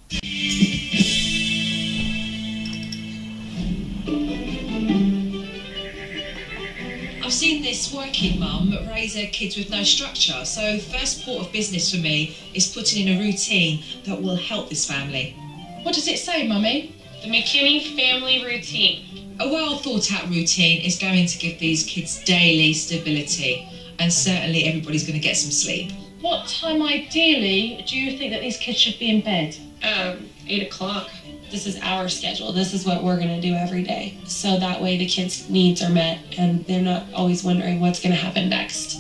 I've seen this working mum raise her kids with no structure, so first port of business for me is putting in a routine that will help this family. What does it say, Mummy? The McKinney family routine. A well thought out routine is going to give these kids daily stability, and certainly everybody's going to get some sleep. What time ideally do you think that these kids should be in bed? 8 o'clock. This is our schedule. This is what we're going to do every day. So that way the kids' needs are met and they're not always wondering what's going to happen next.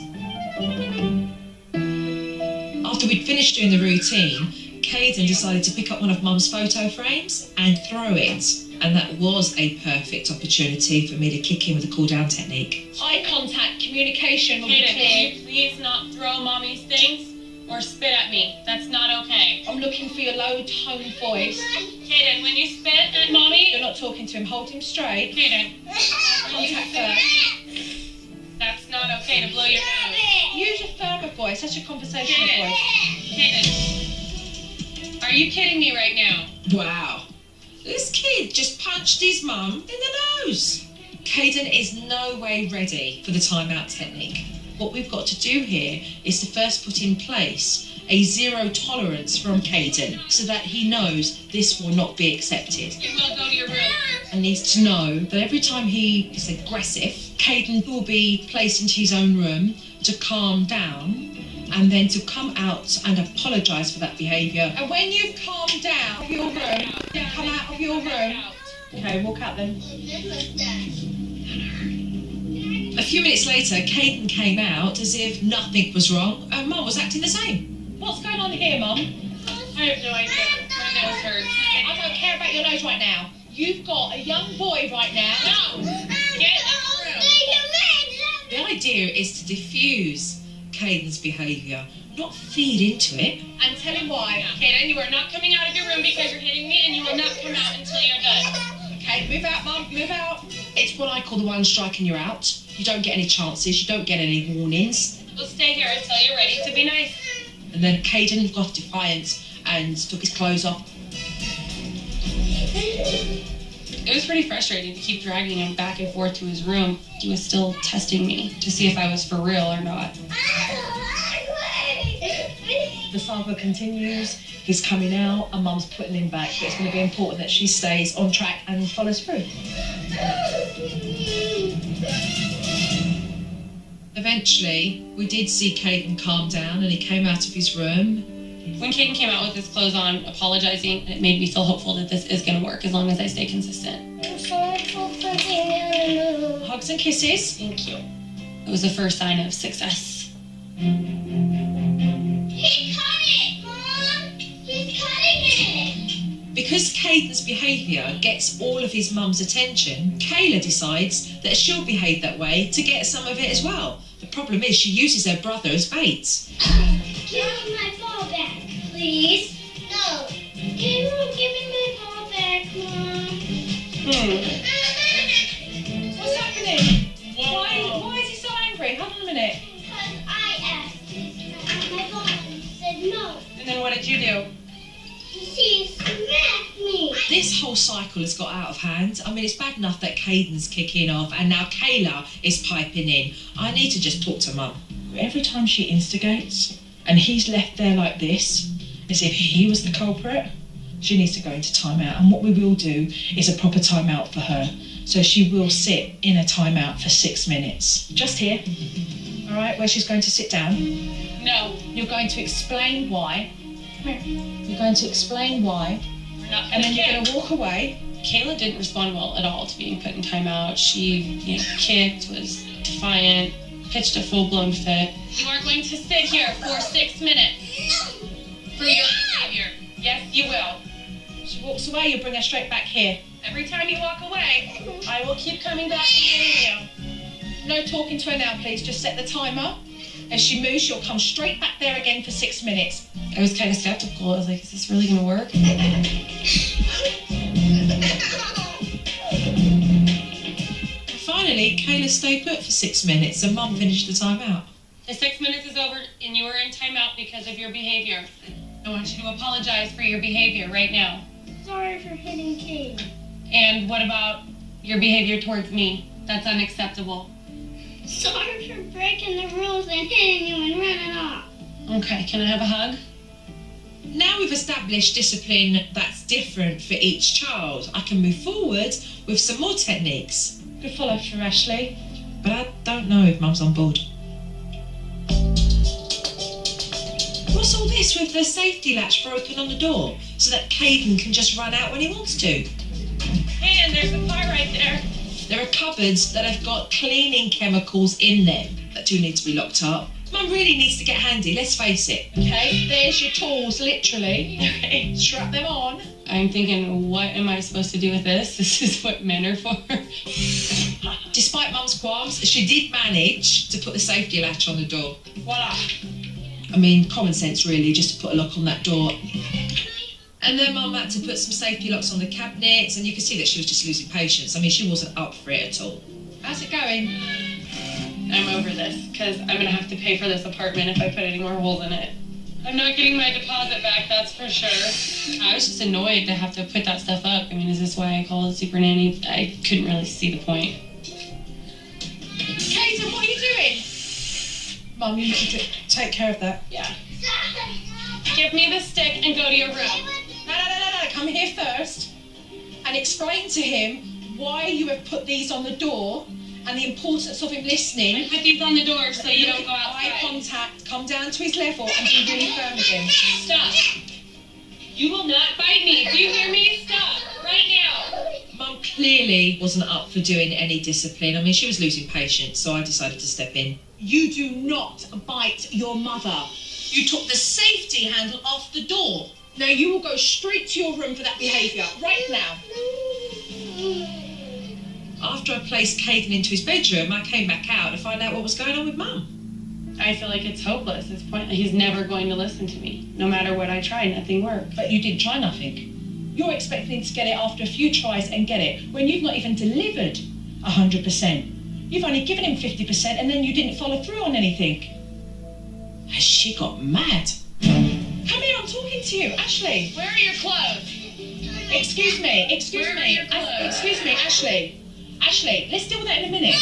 After we'd finished doing the routine, Caden decided to pick up one of Mum's photo frames and throw it. And that was a perfect opportunity for me to kick in with a cool down technique. Eye contact, communication will be Caden, clear. can you please not throw Mommy's things or spit at me? That's not okay. I'm looking for your low tone voice. Caden, when you spit at Mommy... You're not talking to him. Hold him straight. Caden, Contact first. that's not okay to blow your nose. Use a firmer voice. That's your conversational Caden. voice. Caden, are you kidding me right now? Wow. This kid just punched his mum in the nose. Caden is no way ready for the timeout technique. What we've got to do here is to first put in place a zero tolerance from Caden so that he knows this will not be accepted. You will go to your room. And needs to know that every time he is aggressive, Caden will be placed into his own room to calm down and then to come out and apologise for that behaviour. And when you've calmed down of your room, come out of your room. Okay, walk out then. A few minutes later, Caden came out as if nothing was wrong and Mum was acting the same. What's going on here, Mum? I have no idea. My nose hurts. I don't care about your nose right now. You've got a young boy right now. No! Get in the room! The idea is to diffuse Caden's behaviour, not feed into it. And tell him why. Caden, you are not coming out of your room because you're hitting me, and you will not come out until you're done. Okay, move out, Mum. Move out. It's what I call the one strike and you're out. You don't get any chances, you don't get any warnings. We'll stay here until you're ready to be nice. And then Caden got defiant and took his clothes off. It was pretty frustrating to keep dragging him back and forth to his room. He was still testing me to see if I was for real or not. The saga continues. He's coming out and Mum's putting him back. But it's going to be important that she stays on track and follows through. Eventually, we did see Caden calm down and he came out of his room. When Caden came out with his clothes on, apologizing, it made me feel hopeful that this is going to work as long as I stay consistent. Hugs and kisses. Thank you. It was the first sign of success. He cut it, Mom! He's cutting it! Because Caden's behaviour gets all of his mum's attention, Kayla decides that she'll behave that way to get some of it as well. The problem is she uses her brother as bait. Give me my ball back, please. No. Give me my ball back, Mom. What's happening? Why is he so angry? Hold on a minute. Because I asked my ball and he said no. And then what did you do? She smacked me. This whole cycle has got out of hand. I mean, it's bad enough that Caden's kicking off and now Kayla is piping in. I need to just talk to Mum. Every time she instigates and he's left there like this, as if he was the culprit, she needs to go into timeout. And what we will do is a proper timeout for her. So she will sit in a timeout for 6 minutes. Just here. All right, where she's going to sit down. No. You're going to explain why. You're going to explain why. We're not And then you're going to walk away. Kayla didn't respond well at all to being put in timeout. She, kicked, was defiant, pitched a full-blown fit. You are going to sit here for 6 minutes for your behavior. Yes, you will. She walks away, you bring her straight back here. Every time you walk away, I will keep coming back and getting you. No talking to her now, please. Just set the timer. As she moves, she'll come straight back there again for 6 minutes. I was kind of skeptical. I was like, is this really going to work? Finally, Kayla stayed put for 6 minutes and Mum finished the timeout. The 6 minutes is over and you are in timeout because of your behavior. I want you to apologize for your behavior right now. Sorry for hitting Kate. And what about your behavior towards me? That's unacceptable. Sorry for breaking the rules and hitting you and running off. Okay, can I have a hug? Now we've established discipline that's different for each child, I can move forward with some more techniques. Good follow through, Ashley. But I don't know if Mum's on board. What's all this with the safety latch broken on the door so that Caden can just run out when he wants to? And there's a car right there. There are cupboards that have got cleaning chemicals in them that do need to be locked up. Mum really needs to get handy, let's face it. Okay, there's your tools, literally. Okay, strap them on. I'm thinking, what am I supposed to do with this? This is what men are for. Despite Mum's qualms, she did manage to put the safety latch on the door. Voila. I mean, common sense really, just to put a lock on that door. And then Mum had to put some safety locks on the cabinets, and you could see that she was just losing patience. I mean, she wasn't up for it at all. How's it going? I'm over this, because I'm going to have to pay for this apartment if I put any more holes in it. I'm not getting my deposit back, that's for sure. I was just annoyed to have to put that stuff up. I mean, is this why I call it SuperNanny? I couldn't really see the point. Kaden, what are you doing? Mum, you need to take care of that. Yeah. Give me the stick and go to your room. No. Come here first and explain to him why you have put these on the door and the importance of him listening. Put these on the door so you don't go outside. Eye contact, come down to his level and be really firm with him. Stop. You will not bite me. Do you hear me? Stop. Right now. Mum clearly wasn't up for doing any discipline. I mean, she was losing patience, so I decided to step in. You do not bite your mother. You took the safety handle off the door. Now you will go straight to your room for that behaviour, right now. After I placed Caden into his bedroom, I came back out to find out what was going on with Mum. I feel like it's hopeless. It's pointless. He's never going to listen to me. No matter what I try, nothing worked. But you didn't try nothing. You're expecting to get it after a few tries and get it, when you've not even delivered 100%. You've only given him 50% and then you didn't follow through on anything. Has she got mad? Come here, I'm talking to you. Ashley. Where are your clothes? Excuse me, Ashley. Ashley, let's deal with that in a minute.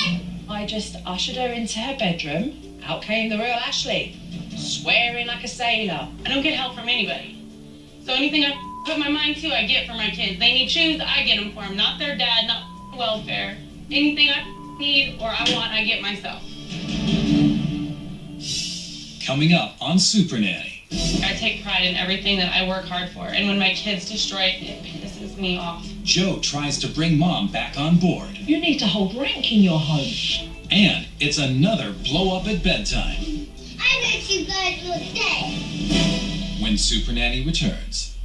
I just ushered her into her bedroom. Out came the real Ashley, swearing like a sailor. I don't get help from anybody. So anything I put my mind to, I get for my kids. They need shoes, I get them for them. Not their dad, not welfare. Anything I need or I want, I get myself. Coming up on SuperNanny. I take pride in everything that I work hard for, and when my kids destroy it, it pisses me off. Joe tries to bring Mom back on board. You need to hold rank in your home. And it's another blow up at bedtime. I bet you guys will stay. When SuperNanny returns.